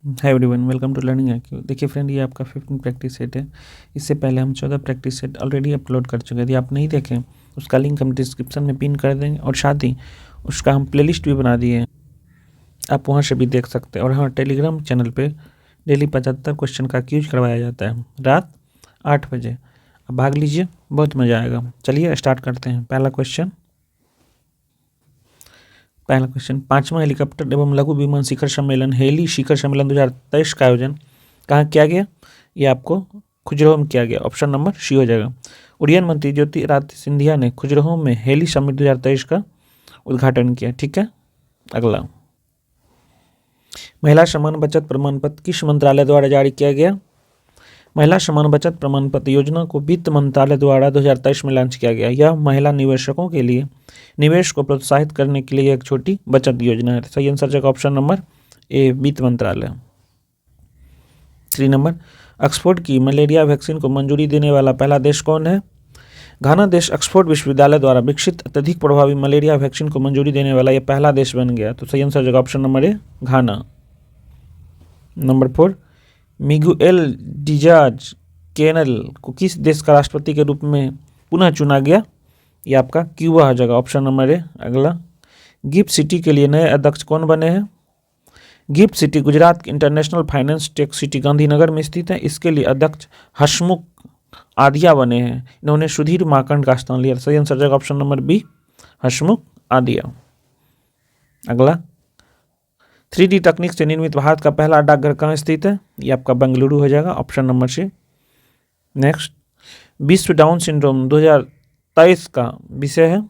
Hi everyone, welcome to learning IQ। देखिए friend, ये आपका 15 प्रैक्टिस सेट है। इससे पहले हम 14 प्रैक्टिस सेट ऑलरेडी अपलोड कर चुके हैं। यदि आप नहीं देखें उसका लिंक हम डिस्क्रिप्शन में पिन कर देंगे, और साथ ही उसका हम प्लेलिस्ट भी बना दिए हैं, आप वहाँ से भी देख सकते हैं। और हाँ, टेलीग्राम चैनल पे डेली 75 क्वेश्चन का क्यूज करवाया जाता है रात 8 बजे। आप भाग लीजिए, बहुत मज़ा आएगा। चलिए स्टार्ट करते हैं। पहला क्वेश्चन, पाँचवां हेलीकॉप्टर एवं लघु विमान शिखर सम्मेलन हेली शिखर सम्मेलन 2023 का आयोजन कहाँ किया गया? ये आपको खुजराहो में किया गया। ऑप्शन नंबर सी हो जाएगा। उड्डयन मंत्री ज्योतिरादित्य सिंधिया ने खुजराहो में हेली समिट 2023 का उद्घाटन किया। ठीक है, अगला, महिला समान बचत प्रमाण पत्र किस मंत्रालय द्वारा जारी किया गया? महिला समान बचत प्रमाण पत्र योजना को वित्त मंत्रालय द्वारा 2023 में लॉन्च किया गया। यह महिला निवेशकों के लिए निवेश को प्रोत्साहित करने के लिए एक छोटी बचत योजना है। सही आंसर जगह ऑप्शन नंबर ए, वित्त मंत्रालय। 3 नंबर, ऑक्सफोर्ड की मलेरिया वैक्सीन को मंजूरी देने वाला पहला देश कौन है? घाना देश ऑक्सफोर्ड विश्वविद्यालय द्वारा विकसित अत्यधिक प्रभावी मलेरिया वैक्सीन को मंजूरी देने वाला यह पहला देश बन गया। तो सही आंसर जगह option number A, Ghana. Number 4, Miguel डिजाज कैनल को किस देश का राष्ट्रपति के रूप में पुनः चुना गया? ये आपका क्यूबा हो जाएगा। ऑप्शन नंबर ए, अगला, गिफ्ट सिटी के लिए नए अध्यक्ष कौन बने हैं? गिफ्ट सिटी गुजरात की international finance tech city Gandhinagar में स्थित है। इसके लिए अध्यक्ष हसमुख आदिया बने हैं। इन्होंने सुधीर माकंड का स्थान लिया। सही आंसर जाएगा ऑप्शन नंबर बी, हसमुख आदिया। अगला, 3D तकनीक से निर्मित भारत का पहला डाकघर कहाँ स्थित है? ये आपका बेंगलुरु हो जाएगा। Option number C. नेक्स्ट, विश्व डाउन सिंड्रोम 2023 का विषय है।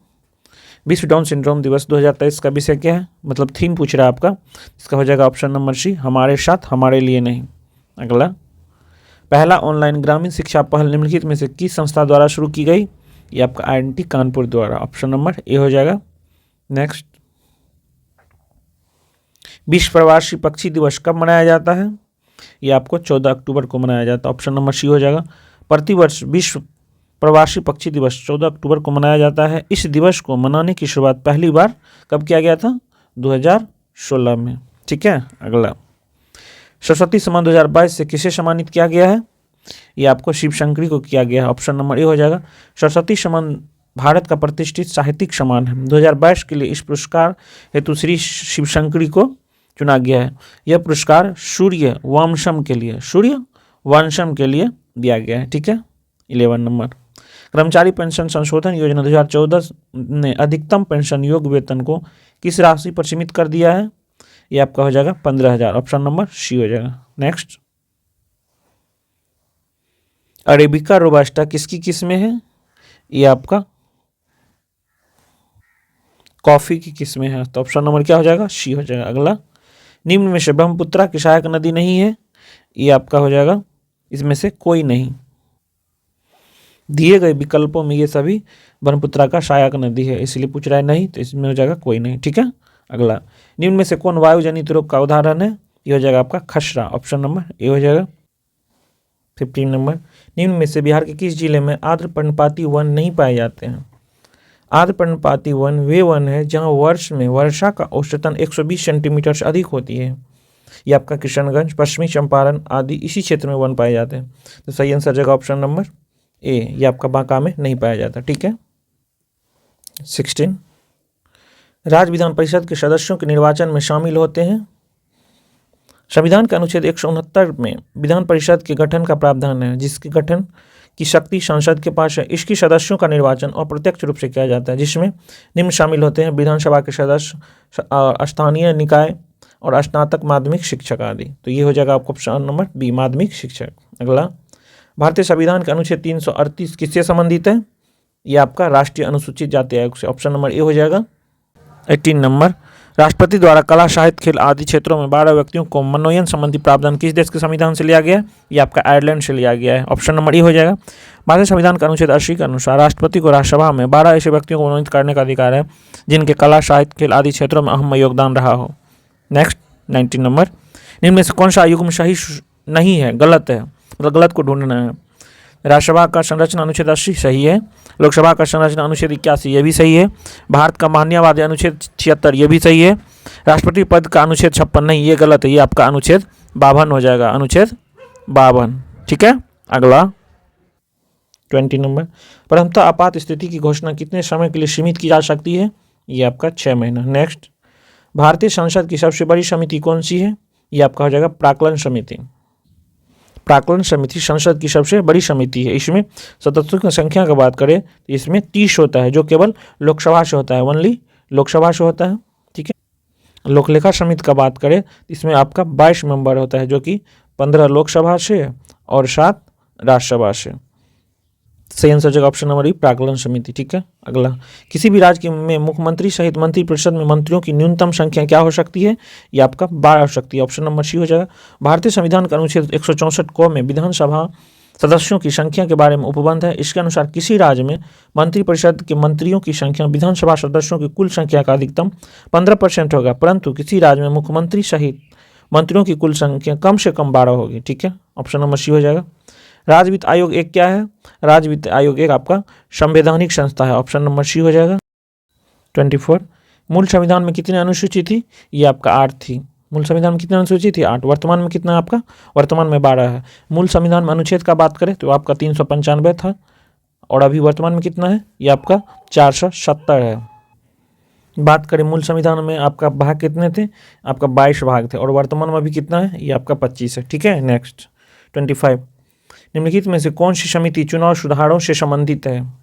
विश्व डाउन सिंड्रोम दिवस 2023 का विषय क्या है? मतलब थीम पूछ रहा है आपका। इसका हो जाएगा ऑप्शन नंबर सी, हमारे साथ हमारे लिए नहीं। अगला, पहला ऑनलाइन ग्रामीण शिक्षा पहल निम्नलिखित में से किस संस्था द्वारा शुरू की गई? ये आपका IIT कानपुर द्वारा। ऑप्शन नंबर ए हो जाएगा। नेक्स्ट, विश्व प्रवासी पक्षी दिवस कब मनाया जाता है? ये आपको 14 अक्टूबर को मनाया जाता है। ऑप्शन नंबर सी हो जाएगा। प्रतिवर्ष विश्व प्रवासी पक्षी दिवस 14 अक्टूबर को मनाया जाता है। इस दिवस को मनाने की शुरुआत पहली बार कब किया गया था? 2016 में। ठीक है, अगला, सरस्वती सम्मान 2022 से किसे सम्मानित किया गया है? ये आपको शिव शंकरी को किया गया है। ऑप्शन नंबर ए हो जाएगा। सरस्वती सम्मान भारत का प्रतिष्ठित साहित्यिक सम्मान है। 2022 के लिए इस पुरस्कार हेतु श्री शिव शंकरी को चुना गया है। यह पुरस्कार सूर्य वंशम के लिए दिया गया है। ठीक है, 11 नंबर, कर्मचारी पेंशन संशोधन योजना 2014 ने अधिकतम पेंशन योग्य वेतन को किस राशि पर सीमित कर दिया है? ये आपका हो जाएगा 15,000। ऑप्शन नंबर सी हो जाएगा। नेक्स्ट, अरेबिका रोबास्टा किसकी किस्में है? ये आपका कॉफी की किस्में है। तो ऑप्शन नंबर क्या हो जाएगा? सी हो जाएगा। अगला, निम्न में से ब्रह्मपुत्रा की सहायक नदी नहीं है। ये आपका हो जाएगा इसमें से कोई नहीं। दिए गए विकल्पों में ये सभी ब्रह्मपुत्रा का सहायक नदी है, इसलिए पूछ रहा है नहीं, तो इसमें हो जाएगा कोई नहीं। ठीक है, अगला, निम्न में से कौन वायु जनित रोग का उदाहरण है? ये हो जाएगा आपका खसरा। ऑप्शन नंबर ए हो जाएगा। 15 नंबर, निम्न में से बिहार के किस जिले में आर्द्र पर्णपाती वन नहीं पाए जाते हैं? आर्द्र पर्णपाती वन वे वन है जहाँ वर्ष में वर्षा का औसतन 120 सेंटीमीटर से अधिक होती है। ये आपका किशनगंज, पश्चिमी चंपारण आदि इसी क्षेत्र में वन पाए जाते हैं। तो सही आंसर जगह ऑप्शन नंबर ए, ये आपका बांका में नहीं पाया जाता। ठीक है, 16, राज्य विधान परिषद के सदस्यों के निर्वाचन में शामिल होते हैं। संविधान के अनुच्छेद 169 में विधान परिषद के गठन का प्रावधान है, जिसके गठन की शक्ति संसद के पास है। इसकी सदस्यों का निर्वाचन अप्रत्यक्ष रूप से किया जाता है, जिसमें निम्न शामिल होते हैं: विधानसभा के सदस्य, स्थानीय निकाय और स्नातक माध्यमिक शिक्षक आदि। तो ये हो जाएगा आपको ऑप्शन नंबर बी, माध्यमिक शिक्षक। अगला, भारतीय संविधान के अनुच्छेद 338 किससे संबंधित है? ये आपका राष्ट्रीय अनुसूचित जाति आयोग से। ऑप्शन नंबर ए हो जाएगा। 18 नंबर, राष्ट्रपति द्वारा कला, साहित्य, खेल आदि क्षेत्रों में 12 व्यक्तियों को मनोनयन संबंधी प्रावधान किस देश के संविधान से लिया गया है? ये आपका आयरलैंड से लिया गया है। ऑप्शन नंबर ए हो जाएगा। भारतीय संविधान के अनुच्छेद 80 के अनुसार राष्ट्रपति को राज्यसभा में 12 ऐसे व्यक्तियों को मनोनीत करने का अधिकार है जिनके कला, साहित्य, खेल आदि क्षेत्रों में अहम योगदान रहा हो। नेक्स्ट, 19 नंबर, निम्न में से कौन सा युग्म सही नहीं है, गलत है, मतलब गलत को ढूंढना है? राज्यसभा का संरचना अनुच्छेद 80 सही है। लोकसभा का संरचना अनुच्छेद 81 ये भी सही है। भारत का मान्यवादी अनुच्छेद 76 ये भी सही है। राष्ट्रपति पद का अनुच्छेद 56 नहीं, ये गलत है, ये आपका अनुच्छेद 52 हो जाएगा, अनुच्छेद 52। ठीक है, अगला 20 नंबर, प्रथमतः आपात स्थिति की घोषणा कितने समय के लिए सीमित की जा सकती है? ये आपका 6 महीना। नेक्स्ट, भारतीय संसद की सबसे बड़ी समिति कौन सी है? ये आपका हो जाएगा प्राक्कलन समिति। प्राक्कलन समिति संसद की सबसे बड़ी समिति है। इसमें सदस्यों की संख्या की बात करें तो इसमें 30 होता है, जो केवल लोकसभा से होता है, ओनली लोकसभा से होता है। ठीक है, लोकलेखा समिति का बात करें तो इसमें आपका 22 मेंबर होता है, जो कि 15 लोकसभा से और 7 राज्यसभा से। सही आंसर जगह ऑप्शन नंबर ई, प्राक्कलन समिति। ठीक है, अगला, किसी भी राज्य में मुख्यमंत्री सहित मंत्रिपरिषद में मंत्रियों की न्यूनतम संख्या क्या हो सकती है? ये आपका 12 हो सकती है। ऑप्शन नंबर सी हो जाएगा। भारतीय संविधान का अनुच्छेद 164 क में विधानसभा सदस्यों की संख्या के बारे में उपबंध है। इसके अनुसार किसी राज्य में मंत्रिपरिषद के मंत्रियों की संख्या विधानसभा सदस्यों की कुल संख्या का अधिकतम 15% होगा, परंतु किसी राज्य में मुख्यमंत्री सहित मंत्रियों की कुल संख्या कम से कम 12 होगी। ठीक है, ऑप्शन नंबर सी हो जाएगा। राज्य वित्त आयोग एक क्या है? राज्य वित्त आयोग एक आपका संवैधानिक संस्था है। ऑप्शन नंबर सी हो जाएगा। 24, मूल संविधान में कितनी अनुसूची थी? ये आपका 8 थी। मूल संविधान में कितनी अनुसूची थी? 8। वर्तमान में कितना है आपका? वर्तमान में 12 है। मूल संविधान में अनुच्छेद का बात करें तो आपका 395 था, और अभी वर्तमान में कितना है? ये आपका 470 है। बात करें मूल संविधान में आपका भाग कितने थे? आपका 22 भाग थे, और वर्तमान में अभी कितना है? ये आपका 25 है। ठीक है, नेक्स्ट 25, निम्नलिखित में से कौन सी समिति चुनाव सुधारों से संबंधित है?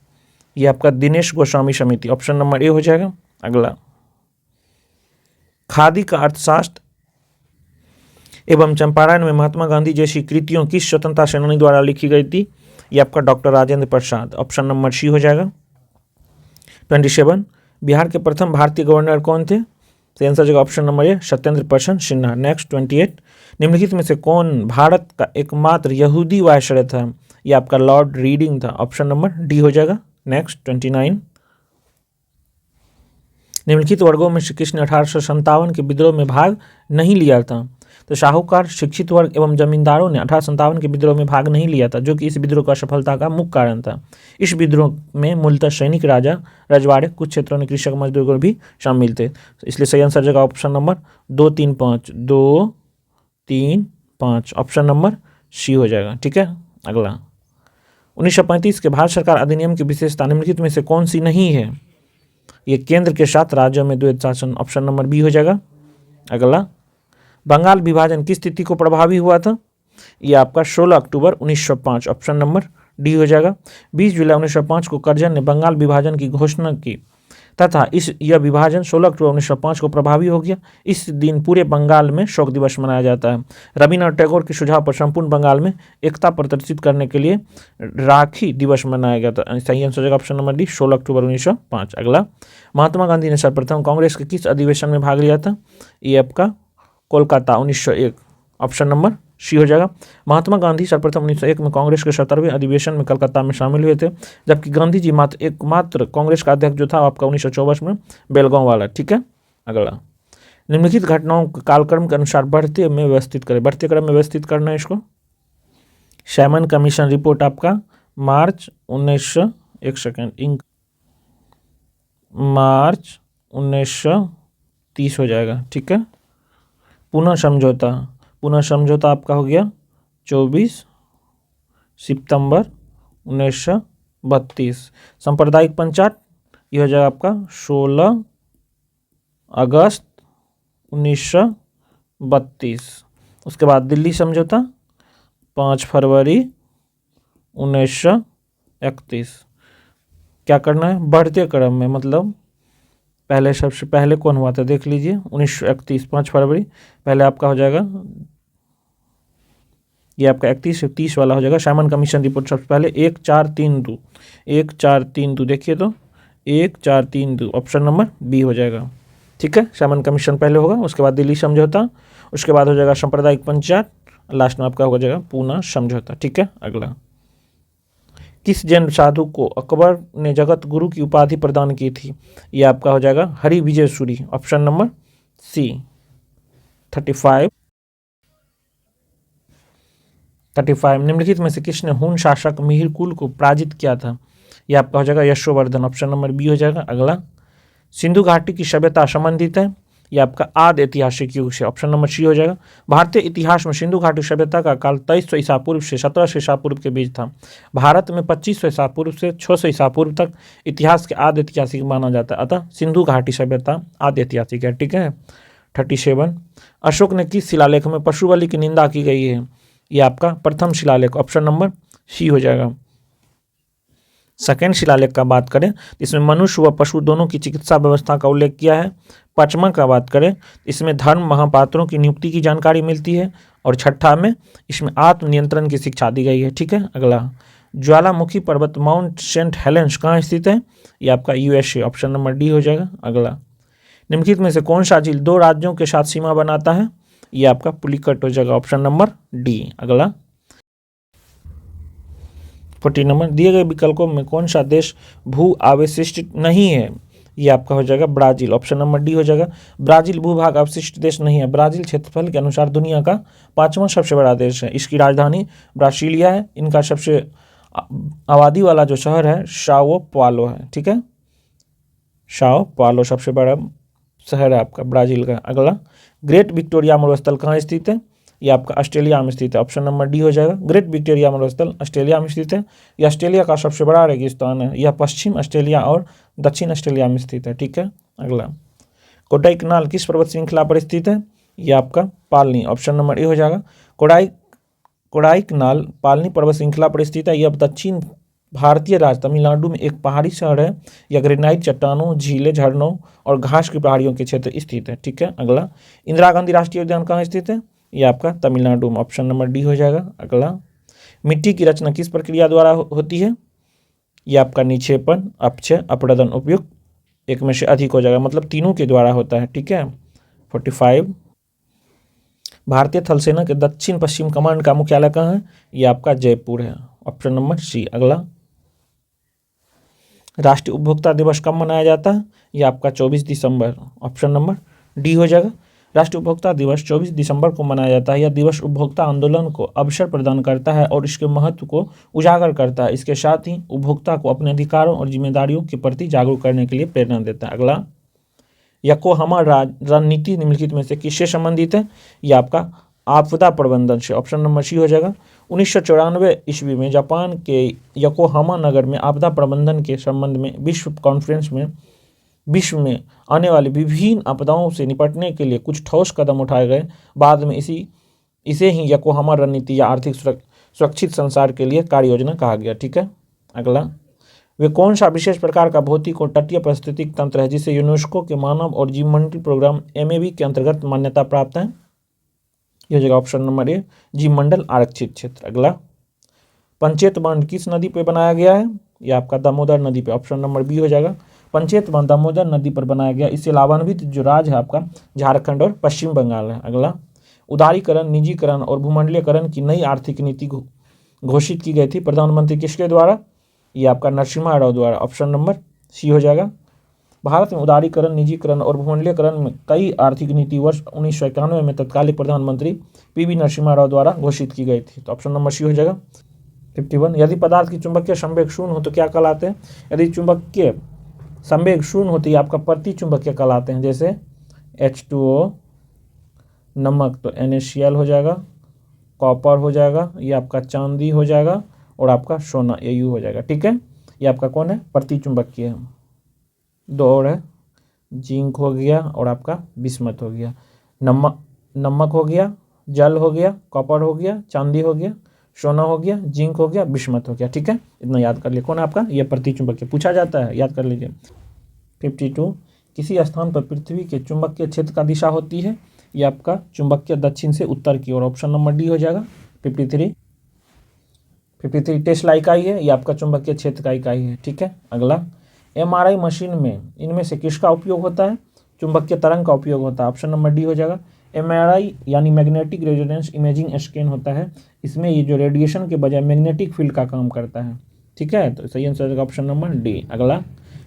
ये आपका दिनेश गोस्वामी समिति। ऑप्शन नंबर ए हो जाएगा। अगला, खादी का अर्थशास्त्र एवं चंपारण में महात्मा गांधी जैसी कृतियों किस स्वतंत्रता सेनानी द्वारा लिखी गई थी? ये आपका doctor Rajendra Prasad. Option number C हो जाएगा। 27, बिहार के प्रथम भारतीय गवर्नर कौन थे? तो आंसर जगह ऑप्शन नंबर ए, सत्येंद्र प्रसन्न सिन्हा। नेक्स्ट 28, निम्नलिखित में से कौन भारत का एकमात्र यहूदी वायसराय था? ये आपका लॉर्ड रीडिंग था। ऑप्शन नंबर डी हो जाएगा। नेक्स्ट 29, निम्नलिखित वर्गों में से किसने 1857 के विद्रोह में भाग नहीं लिया था? तो साहूकार, शिक्षित वर्ग एवं जमींदारों ने 1857 के विद्रोह में भाग नहीं लिया था, जो कि इस विद्रोह का असफलता का मुख्य कारण था। इस विद्रोह में मूलतः सैनिक, राजा, रजवाड़े, कुछ क्षेत्रों में कृषक मजदूर भी शामिल थे। इसलिए सही आंसर जगह option number 2, 3, 5, 2, 3, 5, option number C हो जाएगा। ठीक है, अगला, 1935 के भारत सरकार अधिनियम की विशेषता निम्नलिखित में से कौन सी नहीं है? ये केंद्र के साथ राज्यों में द्वैध शासन। ऑप्शन नंबर बी हो जाएगा। अगला, बंगाल विभाजन किस तिथि को प्रभावी हुआ था? ये आपका 16 अक्टूबर 1905। ऑप्शन नंबर डी हो जाएगा। 20 जुलाई 1905 को कर्जन ने बंगाल विभाजन की घोषणा की तथा यह विभाजन 16 अक्टूबर 1905 को प्रभावी हो गया। इस दिन पूरे बंगाल में शोक दिवस मनाया जाता है। रविन्द्रनाथ टैगोर के सुझाव पर संपूर्ण बंगाल में एकता प्रदर्शित करने के लिए राखी दिवस मनाया गया था। सही आंसर होगा ऑप्शन नंबर डी, 16 अक्टूबर 1905। अगला, महात्मा गांधी ने सर्वप्रथम कांग्रेस के किस अधिवेशन में भाग लिया था? ये आपका कोलकाता 1901। ऑप्शन नंबर सी हो जाएगा। महात्मा गांधी सर्वप्रथम 1901 में कांग्रेस के 17वें अधिवेशन में कलकत्ता में शामिल हुए थे, जबकि गांधी जी एकमात्र कांग्रेस का अध्यक्ष जो था आपका 1924 में बेलगांव वाला। ठीक है, अगला, निम्नलिखित घटनाओं के कालक्रम के अनुसार बढ़ते में व्यवस्थित करें। बढ़ते क्रम में व्यवस्थित करना है इसको। सैमन कमीशन रिपोर्ट आपका मार्च 1930 हो जाएगा। ठीक है, पुनः समझौता आपका हो गया 24 सितंबर 1932। सांप्रदायिक पंचायत ये हो जाएगा आपका 16 अगस्त 1932। उसके बाद दिल्ली समझौता 5 फरवरी 1931। क्या करना है? बढ़ते क्रम में, मतलब पहले सबसे पहले कौन हुआ था देख लीजिए, 1931 5 फरवरी। पहले आपका हो जाएगा ये आपका 31 से 30 वाला हो जाएगा। साइमन कमीशन रिपोर्ट सबसे पहले 1432 देखिए तो 1432 ऑप्शन नंबर बी हो जाएगा। ठीक है, साइमन कमीशन पहले होगा, उसके बाद दिल्ली समझौता, उसके बाद हो जाएगा सांप्रदायिक पंचायत, लास्ट में आपका हो जाएगा पुनः समझौता। ठीक है, अगला, किस जैन साधु को अकबर ने जगत गुरु की उपाधि प्रदान की थी? ये आपका हो जाएगा Hari Vijay Suri. Option number C. 35 निम्नलिखित में से किसने हुन शासक मिहिर कुल को पराजित किया था? ये आपका हो जाएगा यशोवर्धन। ऑप्शन नंबर बी हो जाएगा। अगला, सिंधु घाटी की सभ्यता संबंधित है। ये आपका आदि ऐतिहासिक युग से, ऑप्शन नंबर सी हो जाएगा। भारतीय इतिहास में सिंधु घाटी सभ्यता का काल 2300 ईसा पूर्व से 1700 ईसा पूर्व के बीच था। भारत में 2500 ईसा पूर्व से 600 ईसा पूर्व तक इतिहास के आदि ऐतिहासिक माना जाता है, अतः सिंधु घाटी सभ्यता आदि ऐतिहासिक है। ठीक है। 37 अशोक ने किस शिलालेख में पशु बलि की निंदा की गई है? ये आपका प्रथम शिलालेख, ऑप्शन नंबर सी हो जाएगा। सेकेंड शिलालेख का बात करें इसमें मनुष्य व पशु दोनों की चिकित्सा व्यवस्था का उल्लेख किया है। पांचवा का बात करें इसमें धर्म महापात्रों की नियुक्ति की जानकारी मिलती है। और छठा में इसमें आत्मनियंत्रण की शिक्षा दी गई है। ठीक है। अगला, ज्वालामुखी पर्वत माउंट सेंट हेलेंस कहाँ स्थित है? ये आपका यूएसए, ऑप्शन नंबर डी हो जाएगा। अगला, निम्नलिखित में से कौन सा झील 2 राज्यों के साथ सीमा बनाता है? ये आपका पुलिकट हो जाएगा, ऑप्शन नंबर डी। अगला, 40 नंबर, दिए गए विकल्पों में कौन सा देश भू अवशिष्ट नहीं है? ये आपका हो जाएगा ब्राजील, ऑप्शन नंबर डी हो जाएगा। ब्राजील भूभाग अवशिष्ट देश नहीं है। ब्राजील क्षेत्रफल के अनुसार दुनिया का 5वां सबसे बड़ा देश है। इसकी राजधानी ब्रासिलिया है। इनका सबसे आबादी वाला जो शहर है साओ पाउलो है। ठीक है। साओ पाउलो सबसे बड़ा शहर है आपका ब्राजील का। अगला, ग्रेट विक्टोरिया मरुस्थल कहाँ स्थित है? ये आपका ऑस्ट्रेलिया में स्थित है, ऑप्शन नंबर डी हो जाएगा। ग्रेट विक्टोरिया मरुस्थल ऑस्ट्रेलिया में स्थित है। यह ऑस्ट्रेलिया का सबसे बड़ा रेगिस्तान है। यह पश्चिम ऑस्ट्रेलिया और दक्षिण ऑस्ट्रेलिया में स्थित है। ठीक है। अगला, कोडाईकनाल किस पर्वत श्रृंखला पर स्थित है? यह आपका पालनी, ऑप्शन नंबर ए हो जाएगा। कोडाईकनाल पालनी पर्वत श्रृंखला पर स्थित है। यह दक्षिण भारतीय राज्य तमिलनाडु में एक पहाड़ी शहर है। यह ग्रेनाइट चट्टानों, झीलें, झरनों और घास की पहाड़ियों के क्षेत्र स्थित है। ठीक है। अगला, इंदिरा गांधी राष्ट्रीय उद्यान कहाँ स्थित है? ये आपका तमिलनाडु में, ऑप्शन नंबर डी हो जाएगा। अगला, मिट्टी की रचना किस प्रक्रिया द्वारा होती है? ये आपका निक्षेपण, अपक्षय, अपरदन, उपयुक्त एक में से अधिक हो जाएगा, मतलब तीनों के द्वारा होता है। ठीक है। 45, भारतीय थल सेना के दक्षिण पश्चिम कमांड का मुख्यालय कहाँ है? ये आपका जयपुर है, ऑप्शन नंबर सी। अगला, राष्ट्रीय उपभोक्ता दिवस कब मनाया जाता है? ये आपका 24 दिसंबर, ऑप्शन नंबर डी हो जाएगा। राष्ट्रीय उपभोक्ता दिवस 24 दिसंबर को मनाया जाता है। यह दिवस उपभोक्ता आंदोलन को अवसर प्रदान करता है और इसके महत्व को उजागर करता है। इसके साथ ही उपभोक्ता को अपने अधिकारों और जिम्मेदारियों के प्रति जागरूक करने के लिए प्रेरणा देता है। अगला, योकोहामा रणनीति निम्नलिखित में से किससे संबंधित है? यह आपका आपदा प्रबंधन से, ऑप्शन नंबर सी हो जाएगा। 1994 ईस्वी में जापान के योकोहामा नगर में आपदा प्रबंधन के संबंध में विश्व कॉन्फ्रेंस में विश्व में आने वाली विभिन्न आपदाओं से निपटने के लिए कुछ ठोस कदम उठाए गए। बाद में इसे ही योकोहामा रणनीति या आर्थिक सुरक्षित संसार के लिए कार्य योजना कहा गया। ठीक है। अगला, वे कौन सा विशेष प्रकार का भौतिक और तटीय पारिस्थितिक तंत्र है जिसे यूनेस्को के मानव और जीवमंडल प्रोग्राम MAB के अंतर्गत मान्यता प्राप्त है? यह जगह ऑप्शन नंबर ए, जीवमंडल आरक्षित क्षेत्र। अगला, पंचेत बांध किस नदी पर बनाया गया है? यह आपका दामोदर नदी पे, ऑप्शन नंबर बी हो जाएगा। पंचेत बांध दामोदर नदी पर बनाया गया। इससे लाभान्वित जो राज्य है आपका झारखंड और पश्चिम बंगाल है। अगला, उदारीकरण, निजीकरण और भूमंडलीकरण की नई आर्थिक नीति घोषित की गई थी प्रधानमंत्री किसके द्वारा? ये आपका नरसिम्हा राव द्वारा, ऑप्शन नंबर सी हो जाएगा। भारत में उदारीकरण, निजीकरण और भूमंडलीकरण में कई आर्थिक नीति वर्ष 1991 में तत्कालीन प्रधानमंत्री PV नरसिम्हा राव द्वारा घोषित की गई थी, तो ऑप्शन नंबर सी हो जाएगा। 51, यदि पदार्थ की चुंबकीय संवेग शून्य हो तो क्या कहलाते हैं? यदि चुंबकीय संवेग शून्य होती है आपका प्रति चुंबकीय कहलाते हैं, जैसे H2O, नमक तो NaCl हो जाएगा, कॉपर हो जाएगा, ये आपका चांदी हो जाएगा और आपका सोना Au हो जाएगा। ठीक है। ये आपका कौन है? प्रति चुंबकीय है। 2 और है, जिंक हो गया और आपका बिस्मथ हो गया। नमक हो गया, जल हो गया, कॉपर हो गया, चांदी हो गया, सोना हो गया, जिंक हो गया, बिस्मथ हो गया। ठीक है। इतना याद कर लिए। कौन है आपका? ये प्रति चुंबकीय पूछा जाता है, याद कर लीजिए। 52, किसी स्थान पर पृथ्वी के चुंबकीय क्षेत्र का दिशा होती है? ये आपका चुंबकीय दक्षिण से उत्तर की ओर, ऑप्शन नंबर डी हो जाएगा। 53 टेस्ला इकाई है, ये आपका चुंबकीय क्षेत्र का इकाई है। ठीक है। अगला, MRI मशीन में इनमें से किसका उपयोग होता है? चुंबकीय तरंग का उपयोग होता है, ऑप्शन नंबर डी हो जाएगा। MRI यानी मैग्नेटिक रेजोनेंस इमेजिंग स्कैन होता है। इसमें ये जो रेडिएशन के बजाय मैग्नेटिक फील्ड का काम करता है। ठीक है। तो सही आंसर होगा ऑप्शन नंबर डी। अगला,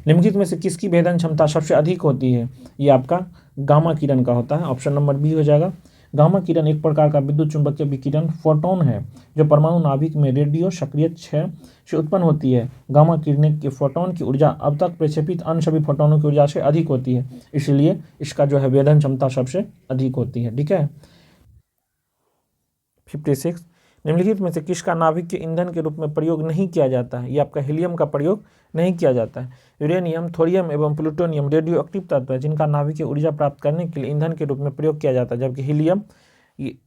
निम्नलिखित में से किसकी भेदन क्षमता सबसे अधिक होती है? ये आपका गामा किरण का होता है, ऑप्शन नंबर बी हो जाएगा। गामा किरण एक प्रकार का विद्युत चुंबकीय विकिरण फोटोन है जो परमाणु नाभिक में रेडियो सक्रिय क्षय से उत्पन्न होती है। गामा किरणें के फोटोन की ऊर्जा अब तक प्रक्षेपित अन्य सभी फोटोनों की ऊर्जा से अधिक होती है, इसलिए इसका जो है वेधन क्षमता सबसे अधिक होती है। ठीक है। 56 निम्नलिखित में से किसका नाभिक के ईंधन के रूप में प्रयोग नहीं किया जाता है? ये आपका हीलियम का प्रयोग नहीं किया जाता है। यूरेनियम, थोरियम एवं प्लूटोनियम रेडियो एक्टिव तत्व है जिनका नाभिक की ऊर्जा प्राप्त करने के लिए ईंधन के रूप में प्रयोग किया जाता है, जबकि हीलियम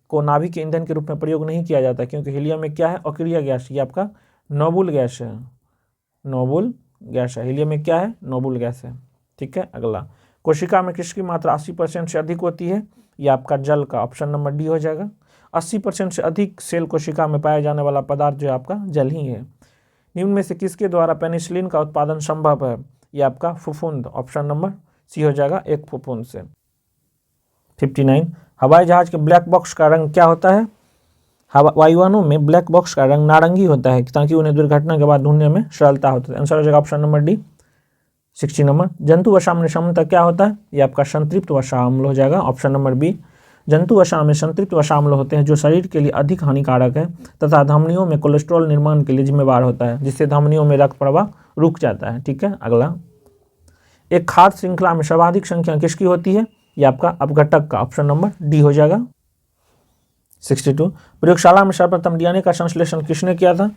को नाभिक के ईंधन के रूप में प्रयोग नहीं किया जाता क्योंकि हीलियम में क्या है? अक्रिय गैस। ये आपका नोबुल गैस है, नोबुल गैस है। हीलियम में क्या है? नोबुल गैस है। ठीक है। अगला, कोशिका में किसकी मात्रा 80% से अधिक होती है? ये आपका जल का, ऑप्शन नंबर डी हो जाएगा। 80% से अधिक सेल कोशिका में पाया जाने वाला पदार्थ जो आपका जल ही है। निम्न में से किसके द्वारा पेनिसिलिन का उत्पादन संभव है? ये आपका फफूंद, ऑप्शन नंबर सी हो जाएगा, एक फफूंद से। 59 हवाई जहाज के ब्लैक बॉक्स का रंग क्या होता है? वायुयानों में ब्लैक बॉक्स का रंग नारंगी होता है ताकि उन्हें दुर्घटना के बाद ढूंढने में सरलता होती है। आंसर हो जाएगा ऑप्शन नंबर डी। 60 नंबर जंतु वसा में सामान्यतः क्या होता है? ये आपका संतृप्त वसा अम्ल हो जाएगा, ऑप्शन नंबर बी। जंतु वसा में संतृप्त वसा अम्ल होते हैं जो शरीर के लिए अधिक हानिकारक है तथा धमनियों में कोलेस्ट्रॉल निर्माण के लिए जिम्मेवार होता है, जिससे धमनियों में रक्त प्रवाह रुक जाता है। ठीक है। अगला, एक खाद्य श्रृंखला में सर्वाधिक संख्या किसकी होती है? ये आपका अपघटक का, ऑप्शन नंबर डी हो जाएगा। 62 प्रयोगशाला में सर्वप्रथम डीएनए का संश्लेषण किसने किया था?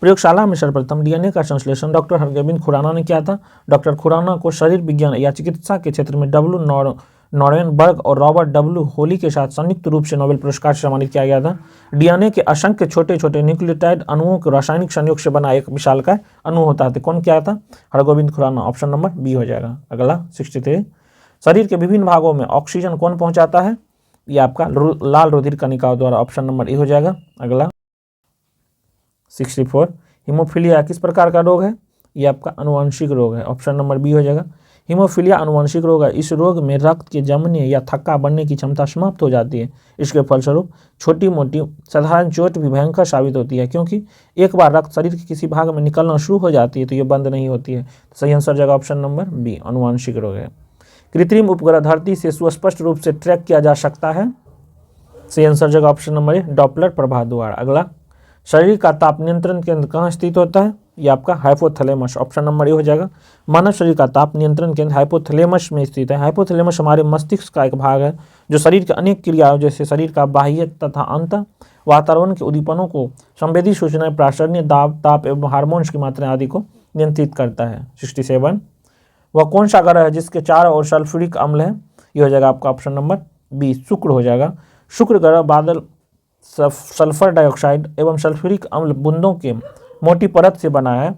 प्रयोगशाला में सर्वप्रथम डीएनए का संश्लेषण डॉक्टर हरगोविंद खुराना ने किया था। डॉक्टर खुराना को शरीर विज्ञान या चिकित्सा के क्षेत्र में डब्ल्यू नॉरेनबर्ग और रॉबर्ट डब्ल्यू होली के साथ संयुक्त रूप से नोबेल पुरस्कार से सम्मानित किया गया था। डीएनए के असंख्य छोटे छोटे न्यूक्लियोटाइड अणुओं के रासायनिक संयोग से बना एक विशालकाय अणु होता है। कौन किया था? Hargobind Khorana, option number B हो जाएगा। अगला 63 शरीर के विभिन्न भागों में ऑक्सीजन कौन पहुंचाता है? ये आपका लाल रुधिर कणिकाओं द्वारा, ऑप्शन नंबर ए हो जाएगा। अगला 64 हीमोफीलिया किस प्रकार का रोग है? ये आपका अनुवांशिक रोग है, ऑप्शन नंबर बी हो जाएगा। हीमोफीलिया अनुवांशिक रोग है। इस रोग में रक्त के जमने या थक्का बनने की क्षमता समाप्त हो जाती है। इसके फलस्वरूप छोटी मोटी साधारण चोट भी भयंकर साबित होती है, क्योंकि एक बार रक्त शरीर के किसी भाग में निकलना शुरू हो जाती है तो ये बंद नहीं होती है। तो सही आंसर जगह ऑप्शन नंबर बी, अनुवांशिक रोग है। कृत्रिम उपग्रह धरती से सुस्पष्ट रूप से ट्रैक किया जा सकता है। सही आंसर जगह ऑप्शन नंबर ए, डॉपलर प्रभाव द्वारा। अगला, शरीर का ताप नियंत्रण केंद्र कहाँ स्थित होता है? ये आपका हाइपोथैलेमस, ऑप्शन नंबर ए हो जाएगा। मानव शरीर का ताप नियंत्रण केंद्र हाइपोथैलेमस में स्थित है। हाइपोथैलेमस हमारे मस्तिष्क का एक भाग है जो शरीर के अनेक क्रियाओं जैसे शरीर का बाह्य तथा अंत वातावरण के उद्दीपनों को, संवेदी सूचनाएं, प्रासरणीय दाब, ताप एवं हार्मोन्स की मात्रा आदि को नियंत्रित करता है। 67 वह कौन सा ग्रह है जिसके चारों ओर सल्फ्यूरिक अम्ल है? ये हो जाएगा आपका ऑप्शन नंबर बी, शुक्र हो जाएगा। शुक्र ग्रह बादल, सल्फर डाइऑक्साइड एवं सल्फ्यूरिक अम्ल बूंदों के मोटी परत से बना है।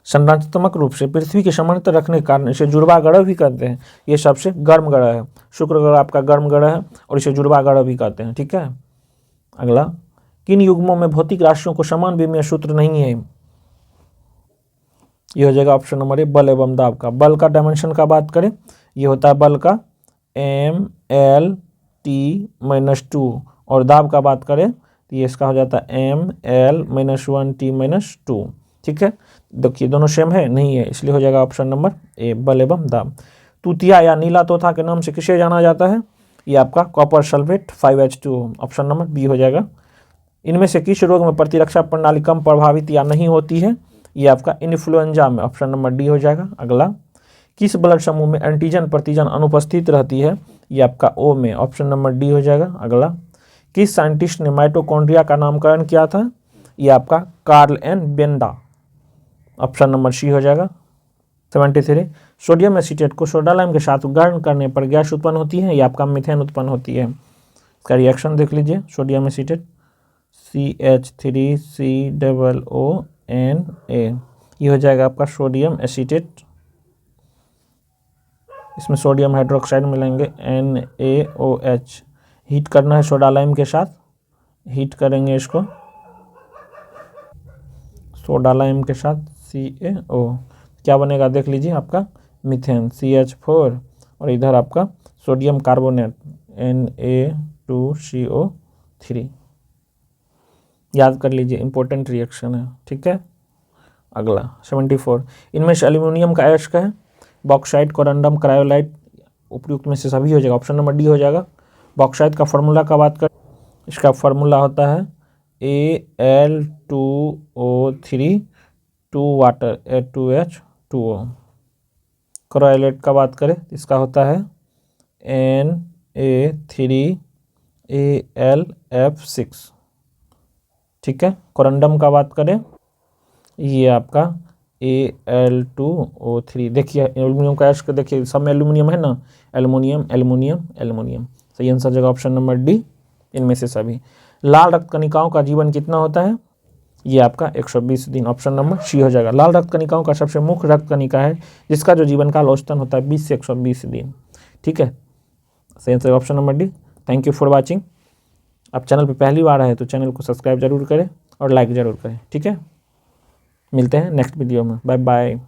संरचनात्मक रूप से पृथ्वी के समानांतर रखने के कारण इसे जुड़वा ग्रह भी कहते हैं। ये सबसे गर्म ग्रह है। शुक्र ग्रह आपका गर्म ग्रह है और इसे जुड़वा ग्रह भी कहते हैं। ठीक है। अगला, किन युग्मों में भौतिक राशियों को समान विमीय सूत्र नहीं है? ये हो जाएगा ऑप्शन नंबर ए, बल एवं दाब का। बल का डायमेंशन का बात करें, ये होता है बल का ML-T-2 और दाब का बात करें तो ये इसका हो जाता है ML-1T-2। ठीक है। देखिए दोनों सेम है नहीं है, इसलिए हो जाएगा ऑप्शन नंबर ए, बल एवं दाब। तूतिया या नीला तोता के नाम से किसे जाना जाता है? ये आपका copper sulphate 5H2, option number B हो जाएगा। इनमें से किस रोग में प्रतिरक्षा प्रणाली कम प्रभावित या नहीं होती है? ये आपका इन्फ्लुएंजा में, ऑप्शन नंबर डी हो जाएगा। अगला, किस ब्लड समूह में एंटीजन प्रतिजन अनुपस्थित रहती है? ये आपका ओ में, ऑप्शन नंबर डी हो जाएगा। अगला, किस साइंटिस्ट ने माइटोकॉन्ड्रिया का नामकरण किया था? ये आपका Carl N Benda, option number C हो जाएगा। 73 सोडियम एसीटेट को सोडा लाइम के साथ गर्म करने पर गैस उत्पन्न होती है, ये आपका मीथेन उत्पन्न होती है। इसका रिएक्शन देख लीजिए। सोडियम एसीटेट CH3COONA, ये हो जाएगा आपका सोडियम एसीटेट। इसमें सोडियम हाइड्रोक्साइड मिलेंगे NaOH। हीट करना है सोडा लाइम के साथ, हीट करेंगे इसको सोडा लाइम के साथ CaO, क्या बनेगा देख लीजिए आपका मीथेन CH4 और इधर आपका सोडियम कार्बोनेट Na2CO3। याद कर लीजिए, इंपॉर्टेंट रिएक्शन है। ठीक है। अगला 74 इनमें से एल्यूमिनियम का अयस्क है? बॉक्साइट, कोरंडम, क्रायोलाइट, उपयुक्त में से सभी हो जाएगा, ऑप्शन नंबर डी हो जाएगा। बॉक्साइट का फार्मूला का बात करें, इसका फार्मूला होता है Al2O3 2 वाटर A2H2O। क्रोएलेट का बात करें, इसका होता है Na3Al F6। ठीक है। कोरंडम का बात करें, ये आपका Al2O3। देखिए एल्यूमिनियम का एच देखिए, सब में एल्यूमिनियम है ना, एल्यूमिनियम एल्यूमिनियम एल्यूमिनियम। सही आंसर जगह ऑप्शन नंबर डी, इनमें से सभी। लाल रक्त कणिकाओं का जीवन कितना होता है, ये आपका 120 दिन, ऑप्शन नंबर सी हो जाएगा। लाल रक्त कणिकाओं का सबसे मुख्य रक्त कणिका है जिसका जो जीवन काल औसतन होता है 20 से 120 दिन। ठीक है, सही answer option number D. Thank you for watching. आप चैनल पर पहली बार आए तो चैनल को सब्सक्राइब जरूर करें और लाइक ज़रूर करें। ठीक है, मिलते हैं नेक्स्ट वीडियो में। Bye bye.